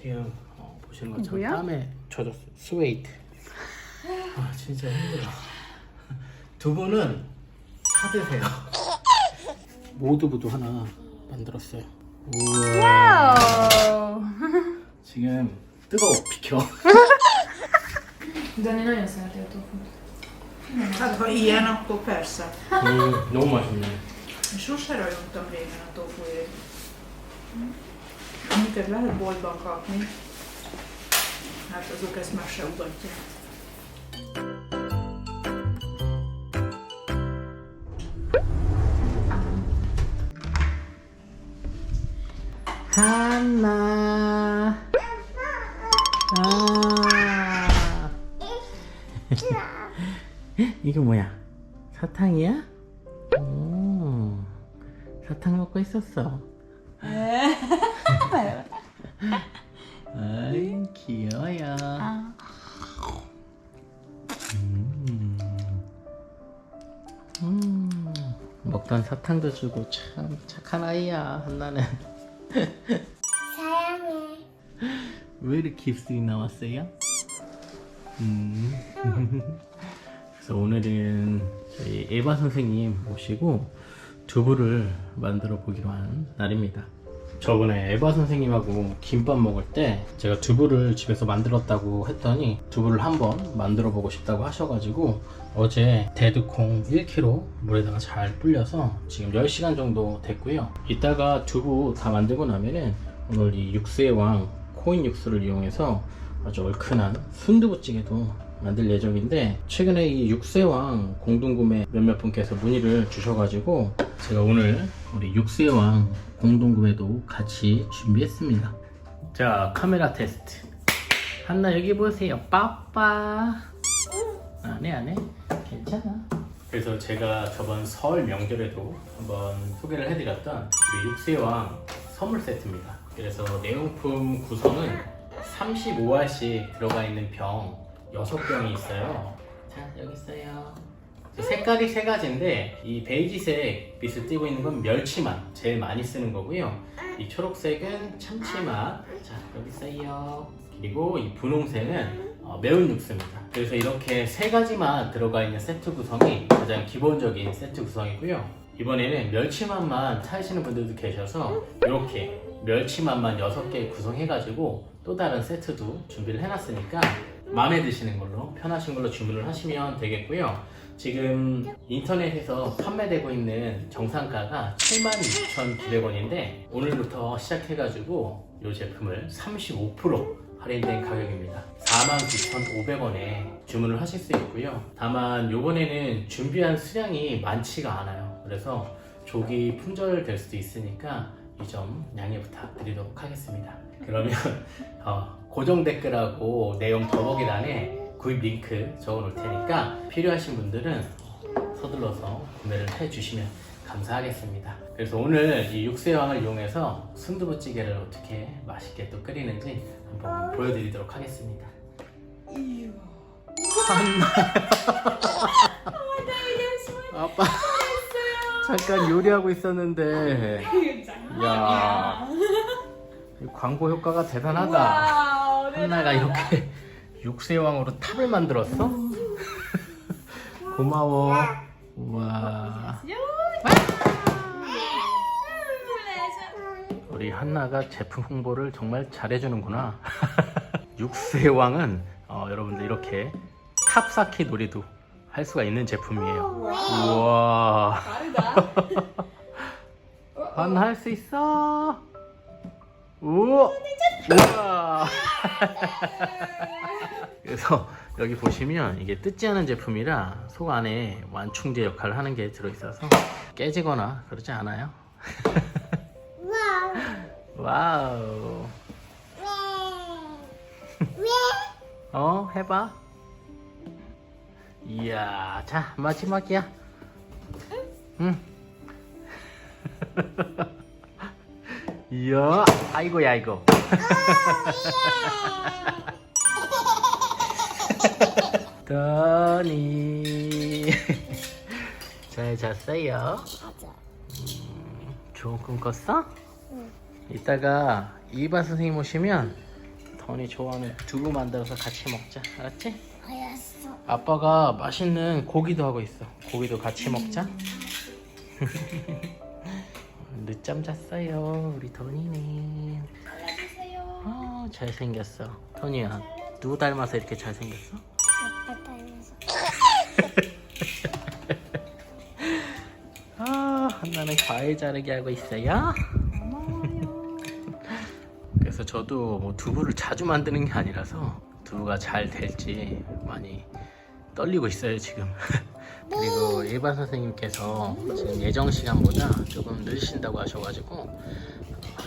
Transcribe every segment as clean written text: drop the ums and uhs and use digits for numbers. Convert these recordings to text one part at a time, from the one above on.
지금 보시는 것처럼 뭐야? 땀에 젖었어요. 스웨이트. 아 진짜 힘들어. 두 분은 사드세요. 모두부도 하나 만들었어요. 우와. 와우. 지금 뜨거워 비켜. De ni nagyon szereti a tofut. Hát ha ilyen, akkor persze. 너무 맛있네. Sose rajongtam régen a tofuért. Amiket lehet boltban kapni, hát azok ezt már se ugatják. 하나. 아. 이거 뭐야? 사탕이야? 오. 사탕 먹고 있었어. 아이 귀여워요. 먹던 사탕도 주고 참 착한 아이야 한나는. 사랑해. 왜 이렇게 입술이 나왔어요? 그래서 오늘은 저희 에바 선생님 모시고 두부를 만들어 보기로 한 날입니다. 저번에 에바 선생님하고 김밥 먹을 때 제가 두부를 집에서 만들었다고 했더니 두부를 한번 만들어 보고 싶다고 하셔가지고 어제 데드콩 1kg 물에다가 잘 불려서 지금 10시간 정도 됐고요. 이따가 두부 다 만들고 나면은 오늘 이 육수의 왕 코인 육수를 이용해서 아주 얼큰한 순두부찌개도 만들 예정인데, 최근에 이 육수의 왕 공동구매 몇몇 분께서 문의를 주셔가지고 제가 오늘 우리 육수의 왕 공동구매도 같이 준비했습니다. 자, 카메라 테스트. 한나 여기 보세요. 빠빠. 안해 괜찮아. 그래서 제가 저번 설 명절에도 한번 소개를 해드렸던 우리 육수의 왕 선물 세트입니다. 그래서 내용품 구성은 35알씩 들어가 있는 병 6병이 있어요. 자, 여기 있어요. 색깔이 3가지인데 이 베이지색 빛을 띠고 있는 건 멸치맛 제일 많이 쓰는 거고요. 이 초록색은 참치맛. 자, 여기 있어요. 그리고 이 분홍색은 매운 육수입니다. 그래서 이렇게 3가지만 들어가 있는 세트 구성이 가장 기본적인 세트 구성이고요. 이번에는 멸치맛만 찾으시는 분들도 계셔서 이렇게 멸치맛만 6개 구성해가지고 또 다른 세트도 준비를 해놨으니까 마음에 드시는 걸로 편하신 걸로 주문을 하시면 되겠고요. 지금 인터넷에서 판매되고 있는 정상가가 76,900원인데 오늘부터 시작해가지고 이 제품을 35% 할인된 가격입니다. 49,500원에 주문을 하실 수 있고요. 다만 요번에는 준비한 수량이 많지가 않아요. 그래서 조기 품절될 수도 있으니까 이 점 양해 부탁드리도록 하겠습니다. 그러면 고정 댓글하고 내용 더보기란에 구입 링크 적어 놓을 테니까 필요하신 분들은 서둘러서 구매를 해주시면 감사하겠습니다. 그래서 오늘 이 육수의 왕을 이용해서 순두부찌개를 어떻게 맛있게 또 끓이는지 한번 보여드리도록 하겠습니다. 아빠 잠깐 요리하고 있었는데 야 광고 효과가 대단하다. 한나가 이렇게 육수의 왕으로 탑을 만들었어? 고마워. 우와. 우리 한나가 제품 홍보를 정말 잘해주는구나. 육수의 왕은 여러분들 이렇게 탑 쌓기 놀이도 할 수가 있는 제품이에요. 우와. 한나 할 수 있어. 우와. 우와. 그래서 여기 보시면 이게 뜯지 않은 제품이라 속 안에 완충제 역할을 하는 게 들어있어서 깨지거나 그러지 않아요. 와우. 해봐. 이야, 자 마지막이야. 응. 이야, 아이고야 이거. 떠니 잘 잤어요? 좋은 꿈 꿨어? 응. 이따가 이바 선생님 오시면 돈이 좋아하는 두부 만들어서 같이 먹자. 알았지? 알았어. 아빠가 맛있는 고기도 하고 있어. 고기도 같이 먹자. 늦잠 잤어요. 우리 토니는. 알려주세요. 잘생겼어. 토니야, 누구 닮아서 이렇게 잘생겼어? 아빠 닮아서. 한나는 과일 자르기 하고 있어요. 고마워요. 그래서 저도 뭐 두부를 자주 만드는 게 아니라서 두부가 잘 될지 많이 떨리고 있어요 지금. 그리고 일반 선생님께서 지금 예정 시간보다 조금 늦으신다고 하셔가지고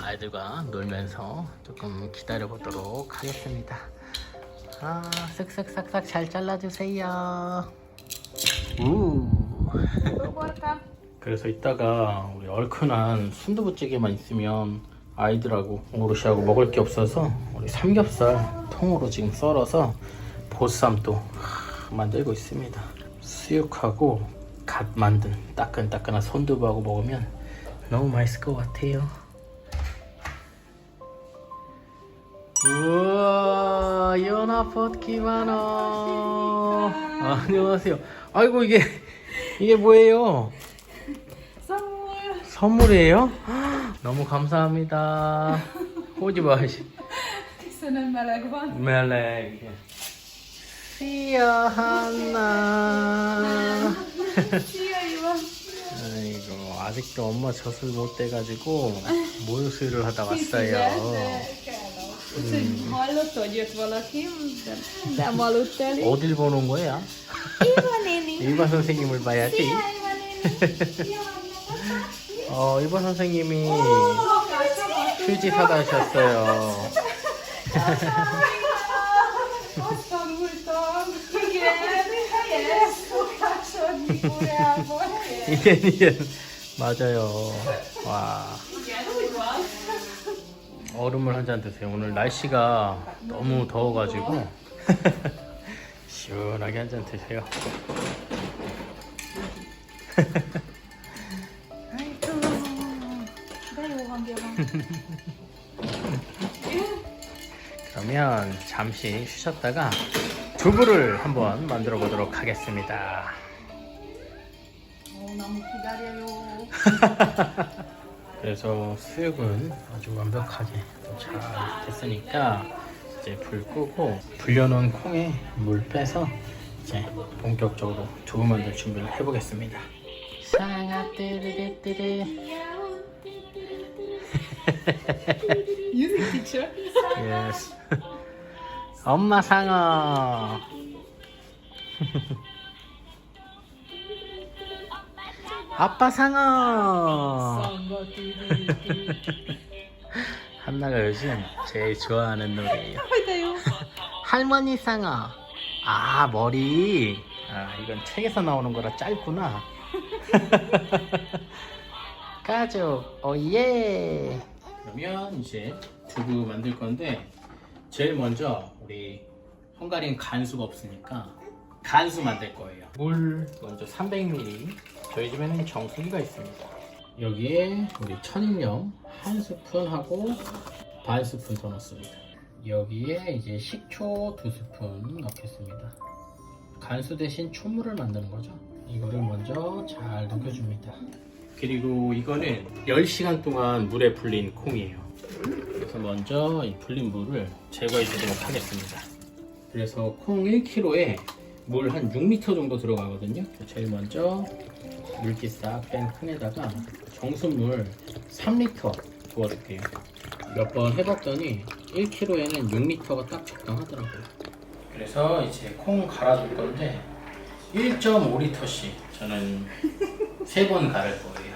아이들과 놀면서 조금 기다려 보도록 하겠습니다. 쓱쓱싹싹 잘 잘라주세요. Ugorka. 그래서 이따가 우리 얼큰한 순두부찌개만 있으면 아이들하고 오롯이하고 먹을 게 없어서 우리 삼겹살 통으로 지금 썰어서 보쌈도 만들고 있습니다. 수육하고 갓 만든 따끈따끈한 손두부하고 먹으면 너무 맛있을 것 같아요. 우와, 연합봇 기만어. 안녕하세요. 아이고, 이게 뭐예요? Samuel. 선물이에요? 너무 감사합니다. 오지 마시. Köszönöm, meleg van. 멜렉. 시야 하나. Szia, Iva. 아이고, 아직도 엄마 젖을 못 대가지고 모유수유를 하다 왔어요. Úgyhogy hallotta, hogy jött valaki, de nem aludt el. 어딜 보는 거야? 이모 네니. 일반 선생님을 봐야지. 이모 네니. 일반 선생님이 휴지 사다 주셨어요. Azt tanultam. Igen, helyes szokásodni Koreában. 이게 맞아요. 와. Igen, úgy van. 얼음을 한 잔 드세요. 오늘 날씨가 너무 더워가지고 시원하게 한 잔 드세요. De jó hangja van. 그러면 잠시 쉬셨다가 두부를 한번 만들어 보도록 하겠습니다. 너무 기다려요. 그래서 수육은 아주 완벽하게 잘 됐으니까 이제 불 끄고 불려놓은 콩에 물 빼서 이제 본격적으로 두부 만들 준비를 해보겠습니다. 상아 띠르르띠르. Music teacher. 예스. 엄마 상어. 아빠 상어. 한나가 요즘 제일 좋아하는 노래예요. De jó. 할머니 상어. 머리. 이건 책에서 나오는 거라 짧구나. 가족, 오예. 그러면 이제 두부 만들 건데 제일 먼저 우리 헝가리는 간수가 없으니까 간수 만들 거예요. 물 먼저 300ml. 저희 집에는 정수기가 있습니다. 여기에 우리 천일염 한 스푼하고 반 스푼 더 넣습니다. 여기에 이제 식초 2스푼 넣겠습니다. 간수 대신 초물을 만드는 거죠. 이거를 먼저 잘 녹여줍니다. 그리고 이거는 10시간 동안 물에 불린 콩이에요. 그래서 먼저 이 불린 물을 제거해 주도록 하겠습니다. 그래서 콩 1kg에 물 한 6리터 정도 들어가거든요. 제일 먼저 물기 싹 뺀 칸에다가 정수물 3리터 부어줄게요. 몇 번 해봤더니 1kg에는 6리터가 딱 적당하더라고요. 그래서 이제 콩 갈아줄 건데 1.5리터씩 저는 3번 갈을 거예요.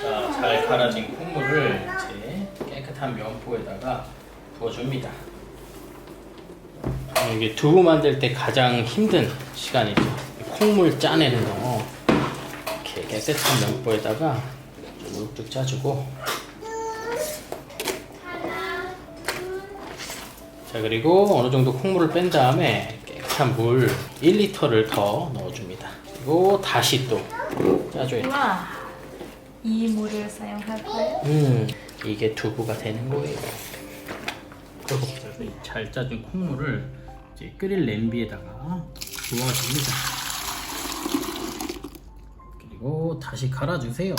자, 잘 갈아진 콩물을 이제 깨끗한 면포에다가 부어줍니다. 이게 두부 만들 때 가장 힘든 시간이죠. 콩물 짜내는 거. 이렇게 깨끗한 면포에다가 쭉쭉 짜주고. 자, 그리고 어느 정도 콩물을 뺀 다음에 깨끗한 물 1리터를 더 넣어줍니다. 그리고 다시 또 짜줘야 돼요. 이 물을 사용할 거예요? 이게 두부가 되는 거예요. 그래서 이 잘 짜진 콩물을 이제 끓일 냄비에다가 부어줍니다. 그리고 다시 갈아주세요.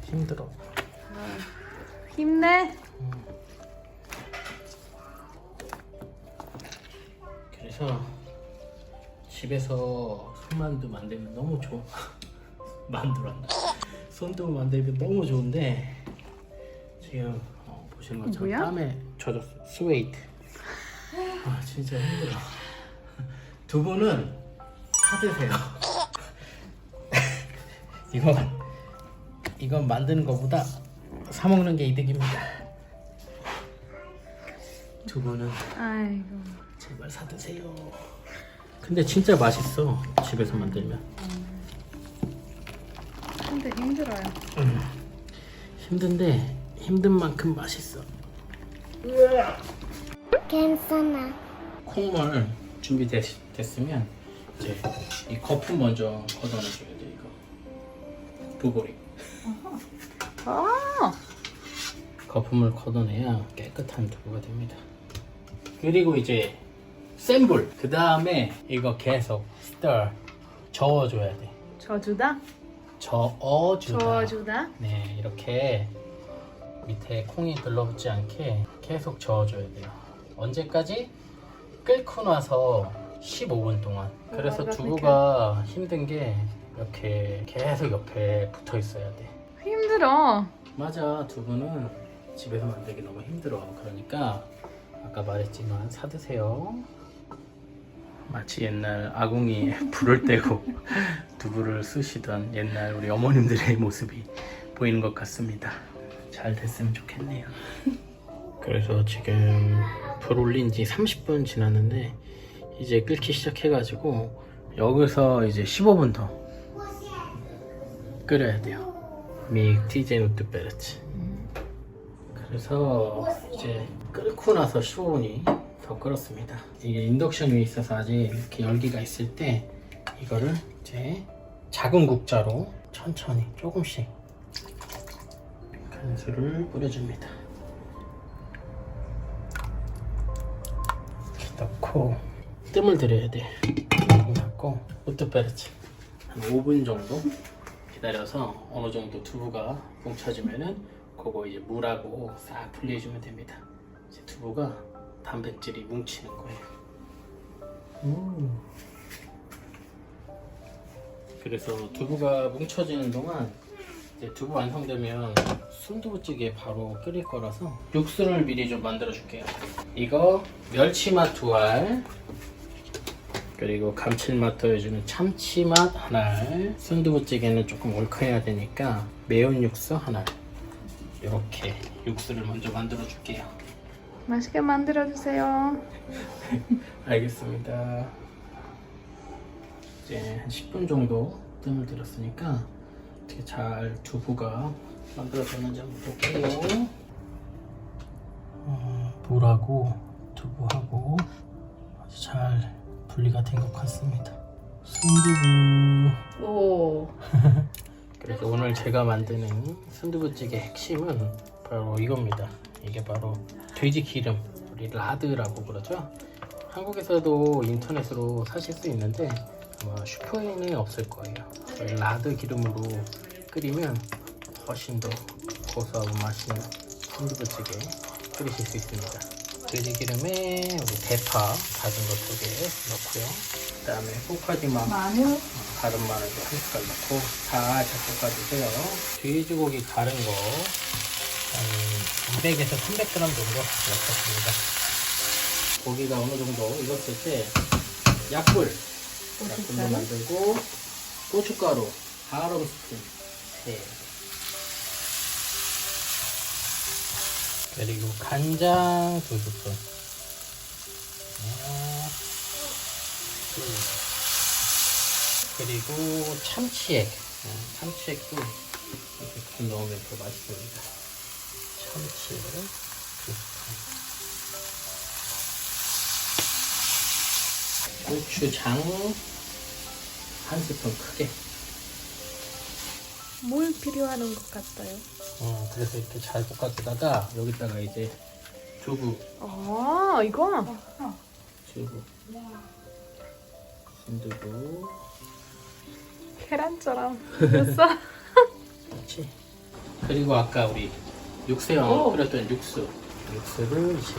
힘들어. 힘내. 그래서 집에서 손만두 만들면 너무 좋아. 만두란다. 손두부 만들면 너무 좋은데 지금 보시는 것처럼 뭐야? 땀에 젖었어. 스웨이트. 아 진짜 힘들어. 두부는 사드세요. 이건 만드는 것보다 사 먹는 게 이득입니다. 두부는 아이고. 제발 사드세요. 근데 진짜 맛있어. 집에서 만들면. 근데 힘들어요. 힘든데 힘든 만큼 맛있어. 괜찮아. 콩물 준비됐으면 이제 이 거품 먼저 걷어내줘야 돼. 이거 두보리. 아. 거품을 걷어내야 깨끗한 두부가 됩니다. 그리고 이제 센 불. 그 다음에 이거 계속 저어줘야 돼. 저주다? 저어주다. 저주다? 네, 이렇게 밑에 콩이 들러붙지 않게 계속 저어줘야 돼요. 언제까지? 끓고 나서 15분 동안. 그래서 두부가 힘든 게 이렇게 계속 옆에 붙어 있어야 돼. 힘들어. 맞아, 두부는 집에서 만들기 너무 힘들어. 그러니까 아까 말했지만 사드세요. 마치 옛날 아궁이에 불을 떼고 두부를 쓰시던 옛날 우리 어머님들의 모습이 보이는 것 같습니다. 잘 됐으면 좋겠네요. 그래서 지금 불 올린 지 30분 지났는데 이제 끓기 시작해가지고 여기서 이제 15분 더 끓여야 돼요. 믹티제 누트 베르츠. 그래서 이제 끓고 나서 15분이 더 끓었습니다. 이게 인덕션 위에 있어서 아직 이렇게 열기가 있을 때 이거를 이제 작은 국자로 천천히 조금씩 간수를 뿌려줍니다. 이렇게 넣고 뜸을 들여야 돼. 넣고 우트베르츠 한 5분 정도 기다려서 어느 정도 두부가 뭉쳐지면은 그거 이제 물하고 싹 분리해주면 됩니다. 이제 두부가 단백질이 뭉치는 거예요. 그래서 두부가 뭉쳐지는 동안 이제 두부 완성되면 순두부찌개 바로 끓일 거라서 육수를 미리 좀 만들어 줄게요. 이거 멸치맛 2알, 그리고 감칠맛 더해주는 참치맛 1알, 순두부찌개는 조금 얼큰해야 되니까 매운 육수 1알. 이렇게 육수를 먼저 만들어 줄게요. 맛있게 만들어주세요. 알겠습니다. 이제 한 10분 정도 뜸을 들였으니까 어떻게 잘 두부가 만들어졌는지 한번 볼게요. 물하고 두부하고 아주 잘 분리가 된 것 같습니다. 순두부. 오. 그래서 오늘 제가 만드는 순두부찌개 핵심은 바로 이겁니다. 이게 바로 돼지 기름, 우리 라드라고 그러죠. 한국에서도 인터넷으로 사실 수 있는데 아마 슈퍼에는 없을 거예요. 저희 라드 기름으로 끓이면 훨씬 더 고소하고 맛있는 순두부찌개 끓이실 수 있습니다. 돼지 기름에 우리 대파 다진 거 2개 넣고요. 그 다음에 볶아지만 마늘. 다른 마늘도 한 숟갈 넣고 살짝 볶아주세요. 돼지고기 가른 거 한 200에서 300g 정도 넣겠습니다. 고기가 어느 정도 익었을 때 약불로 만들고 고춧가루 4스푼 3개, 그리고 간장 2스푼, 그리고 참치액도 이렇게 좀 넣으면 더 맛있습니다. 참치액 2스푼, 고추장 1스푼 크게, 물 필요하는 것 같아요. 그래서 이렇게 잘 볶아주다가 여기다가 이제 두부, 아, 이거? 두부, 순두부, 계란처럼 생겼어. 그렇지. 그리고 아까 우리 육수랑 끓였던 육수를 이제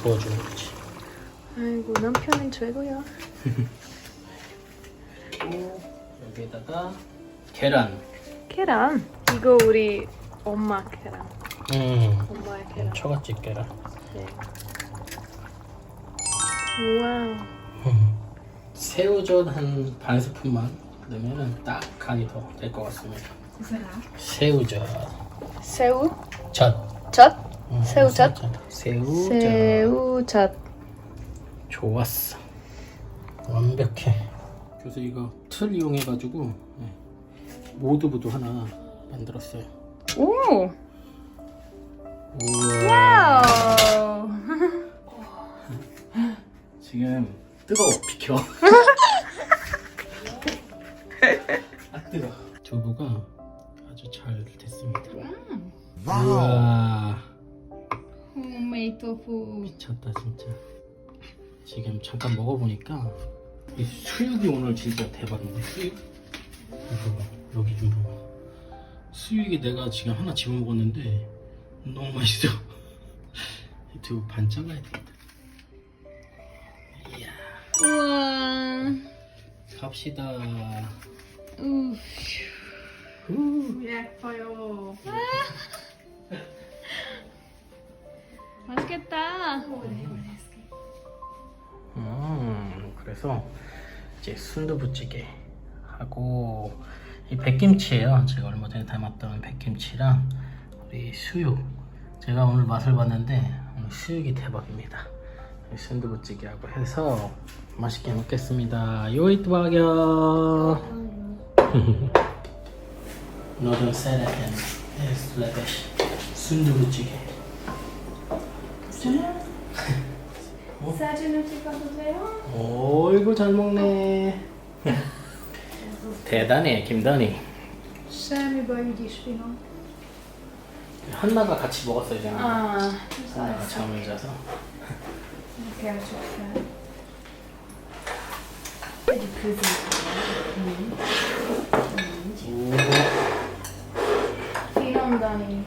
부어주는 거지. 아이고, 남편은 최고야. 그리고 여기에다가 계란. 계란. 이거 우리 엄마 계란. 엄마의 계란. 처갓집 계란. 네. 와우. 새우젓 한 반 스푼만 넣으면 딱 간이 더 될 것 같습니다. 새우젓. 새우? 젓. 젓? 새우젓? 새우젓. 새우젓. 좋았어. 완벽해. 그래서 이거 틀 이용해가지고 모두부도 하나 만들었어요. 오! 우와. 와우. 지금 뜨거워. 비켜. 아 뜨거. 두부가 아주 잘 됐습니다. 우와. 홈메이드 토fu. 미쳤다 진짜. 지금 잠깐 먹어보니까 이 수육이 오늘 진짜 대박인데. 수육? 이거 봐. 여기 좀 봐봐. 수육이 내가 지금 하나 집어먹었는데 너무 맛있어. 이 두부 반 잘라야 되겠다. 이야. 우와. 갑시다. 예뻐요. 맛있겠다. 그래서 이제 순두부찌개 하고 이 백김치예요. 제가 얼마 전에 담았던 백김치랑 우리 수육. 제가 오늘 맛을 봤는데 오늘 수육이 대박입니다. 이 순두부찌개하고 해서 맛있게 먹겠습니다. 요이트 바겨. 너든 세라텐 슬래시 순두부찌개. 사진을 찍어주세요. 어이구 잘 먹네. 대단해 김단이. Semmi baj, úgyis finom. 한나가 같이 먹었어요. 아, 한나가 잠을 자서. Kell csak fel. 피nom다니.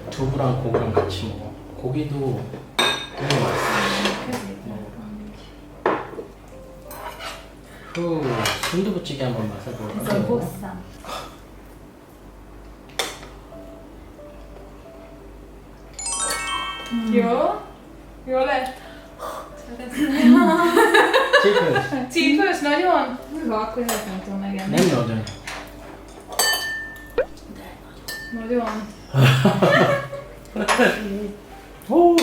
두부랑 고기랑 같이 먹어. 고기도 너무 맛있어. 후 순두부찌개 한번 맛을 볼까요? 보쌈. Jó? Jó lett? 지금 Csípős nagyon? Hűha, akkor ezt nem tudom megenni. nem nagyon. Nagyon. 오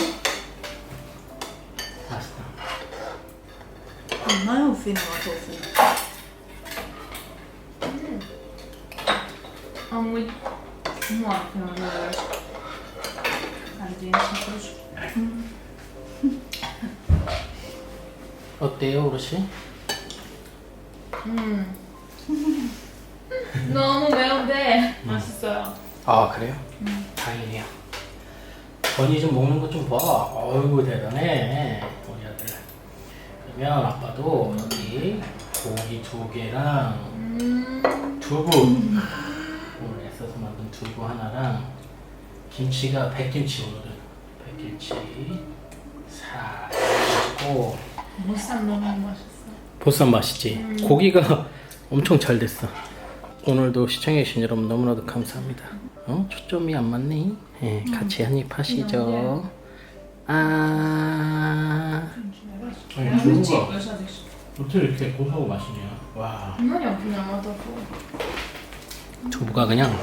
맛있다. Nagyon finom a tofu. Amúgy van finom vörös. Hát én szakos. 어때요 어르신? 너무 매운데 맛있어요. 아 그래요? 다행이네요. 건이 좀 먹는 거 좀 봐. 어이구 대단해 우리 아들. 그러면 아빠도 여기 고기 2개랑 두부 오늘 애써서 만든 두부 하나랑 김치가 백김치 오늘은 백김치 싹 해가지고 보쌈 너무 맛있어. 보쌈 맛있지? 고기가 엄청 잘 됐어. 오늘도 시청해주신 여러분 너무나도 감사합니다. 초점이 안 맞니? 네, 같이 한입 하시죠. 두부가 Csípős az is. 어떻게 이렇게 고소하고 맛있냐? 와, Nagyon finom a tofu. 두부가 그냥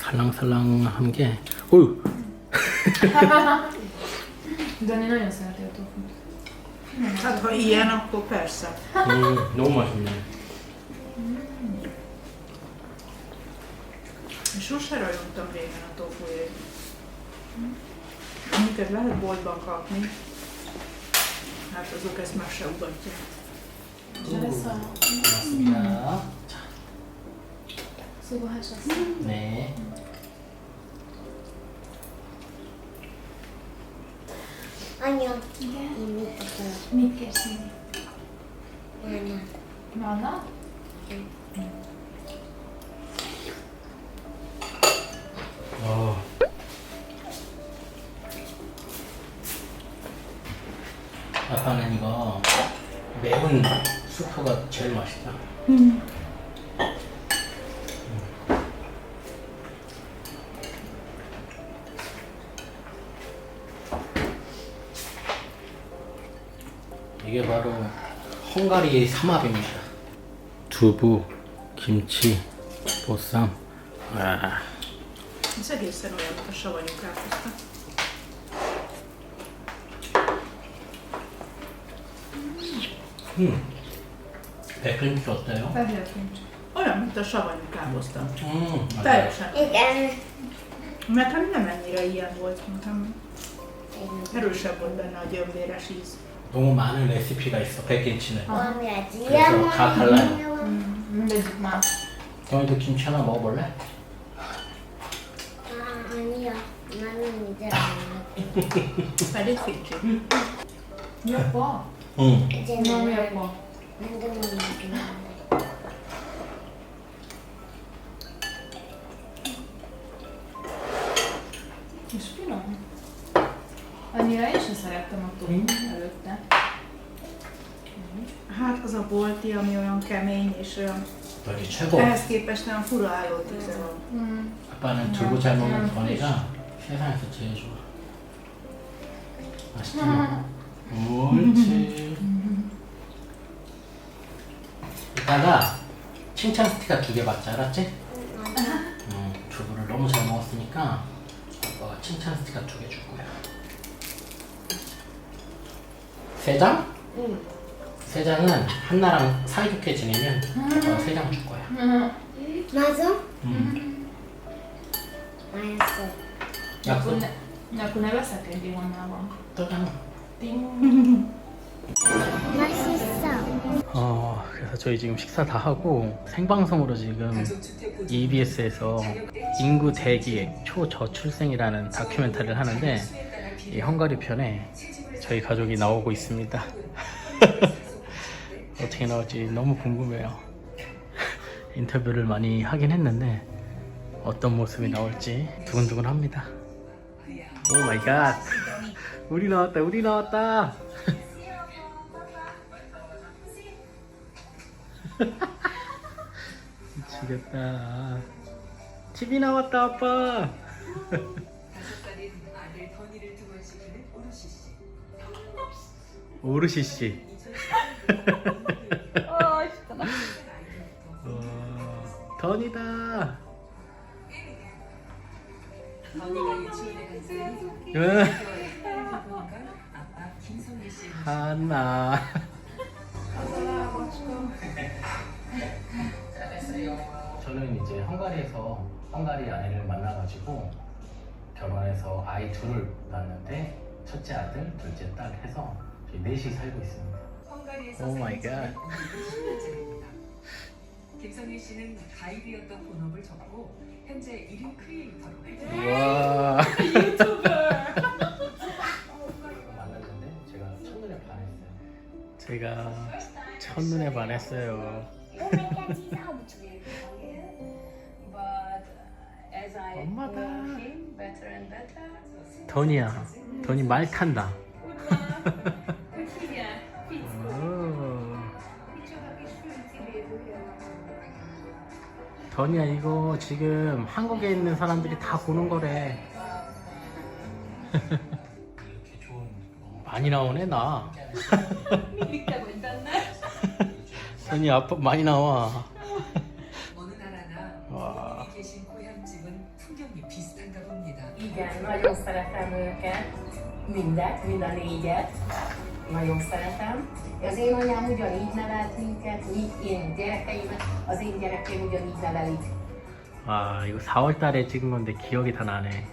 살랑살랑한 게, 어휴, Dani nagyon szereti a tofu. Hát ha ilyen, akkor persze. 너무 맛있네. Sose rajongtam régen a tofuért. Amiket lehet boltban kapni, hát azok ezt már se ugatják. 잘했어요. 고맙습니다. 자, 수고하셨어요. 네. 아니요. 이게 이미 떴어요. 믿겠습니다. 하나. 많아? 어. 아빠는 이거 매운 수프가 제일 맛있다. 이게 바로 헝가리 삼합입니다. 두부, 김치, 보쌈. 아, Ez egészen olyan, mint a savanyú káposzta. 백김치 어때요? Fehér kincs. Olyan, mint a savanyú káposzta. 맞아요. Teljesen. Igen. Nekem nem ennyire ilyen volt, hanem erősebb volt benne a gyömbéres íz. 너무 많은 레시피가 있어 백김치는. 먹어야지. 그래서 다 달라요. Mindegyik más. 너희도 김치 하나 먹어볼래? 아, 아니야. 나는 이제 안 먹어. Pedig fincsi. Jobba? 응. 이제 Nyomi 나는 jobba. 만두만 먹긴 한데. És finom. Annyira én sem szerettem a tojút előtte. Hát az a bolti, ami olyan kemény és olyan... 너희 최고. Ehhez képest olyan fura álló íze van. 아빠는 두부 잘 먹는 건이가 세상에서 제일 좋아. 맛있지? 옳지. 이따가 칭찬 스티커 2개 받자, 알았지? 두부를 너무 잘 먹었으니까 아빠가 칭찬 스티커 2개 줄 거야. 3장? 응. 3장은 한나랑 사이좋게 지내면 아빠가 3장 줄 거야. 맞아? 응. 알았어. 약속? Akkor ne veszek egy divannával. 떠잖아. 맛있어. 그래서 저희 지금 식사 다 하고 생방송으로 지금 EBS에서 인구 대기 초저출생이라는 다큐멘터리를 하는데 이 헝가리 편에 저희 가족이 나오고 있습니다. 어떻게 나올지 너무 궁금해요. 인터뷰를 많이 하긴 했는데 어떤 모습이 나올지 두근두근합니다. 오 마이 갓. 우리 나왔다. 우리 나왔다. 미치겠다. TV 나왔다 아빠. 오르시 씨. 던이다. 하나. 저는 이제 헝가리에서 헝가리 아내를 만나가지고 결혼해서 아이 둘을 낳았는데 첫째 아들, 둘째 딸 해서 저희 넷이 살고 있습니다. 오 마이 갓. 김성일 씨는 가이드였던 본업을 접고 현재 1인 크리에이터로 와. 만났는데 제가 첫눈에 반했어요. 엄마다. 던이야. 던이 말 탄다. 던이야 이거 지금 한국에 있는 사람들이 다 보는 거래. 많이 나오네 나. 던이 아빠 많이 나와. 어느 나라나 와. 여기 계신 고향집은 풍경이 비슷한가 봅니다. Igen, nagyon szeretem őket, mindet, mind a négyet, nagyon szeretem. Az én anyám ugyanígy nevelt minket, én gyerekeimet, az én gyerekeim ugyanígy nevelik. 아 이거 4월달에 찍은 건데 기억이 다 나네.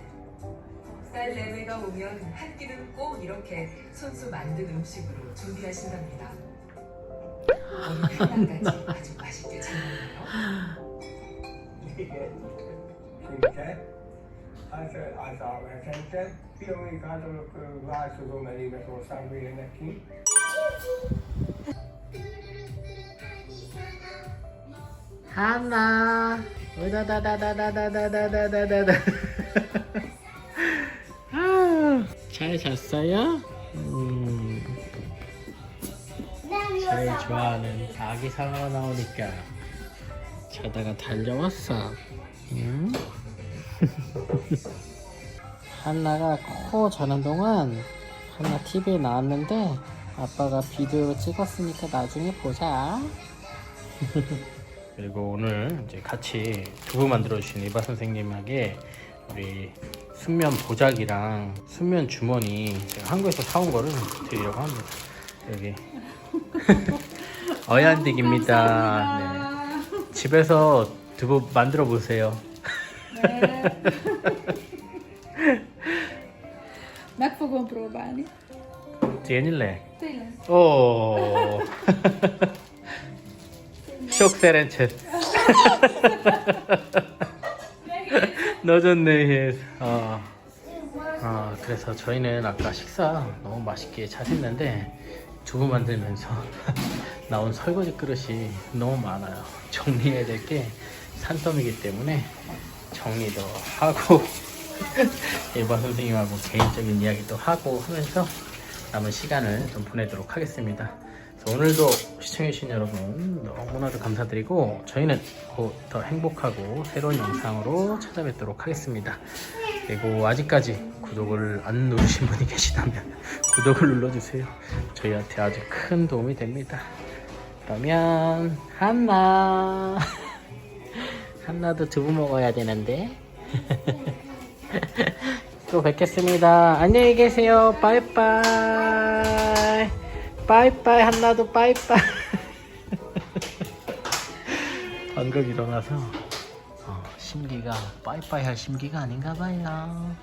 쌀 레베가 오면 한 끼는 꼭 이렇게 손수 만든 음식으로 준비하신답니다. 오늘 한나까지 아주 맛있게 잘 먹네요. Az a versenyzet. Fiamik általuk változó Németországba jönnek ki. 하나. 으다다다다다다다다다다. 잘 잤어요? 제일 좋아하는 아기 상어가 나오니까 자다가 달려왔어. 응? 한나가 코 자는 동안 한나 TV에 나왔는데 아빠가 비디오로 찍었으니까 나중에 보자. 그리고 오늘 이제 같이 두부 만들어 주신 이바 선생님에게 우리 순면 보자기랑 순면 주머니 제가 한국에서 사온 거를 드리려고 합니다. 여기 어얀득입니다. 네. 집에서 두부 만들어 보세요. 네. Meg fogom próbálni. Tényleg? Tényleg. Ó! Sok szerencsét! 너전 nehéz. 그래서 저희는 아까 식사 너무 맛있게 잘 했는데 두부 만들면서 나온 설거지 그릇이 너무 많아요. 정리해야 될 게 산더미이기 때문에 정리도 하고 예바 선생님하고 개인적인 이야기도 하고 하면서 남은 시간을 좀 보내도록 하겠습니다. 그래서 오늘도 시청해주신 여러분 너무나도 감사드리고 저희는 곧 더 행복하고 새로운 영상으로 찾아뵙도록 하겠습니다. 그리고 아직까지 구독을 안 누르신 분이 계시다면 구독을 눌러주세요. 저희한테 아주 큰 도움이 됩니다. 그러면 한나도 두부 먹어야 되는데 또 뵙겠습니다. 안녕히 계세요. 빠이빠이. 빠이빠이. 한나도 빠이빠이. 방금 일어나서 심기가 빠이빠이 할 심기가 아닌가 봐요.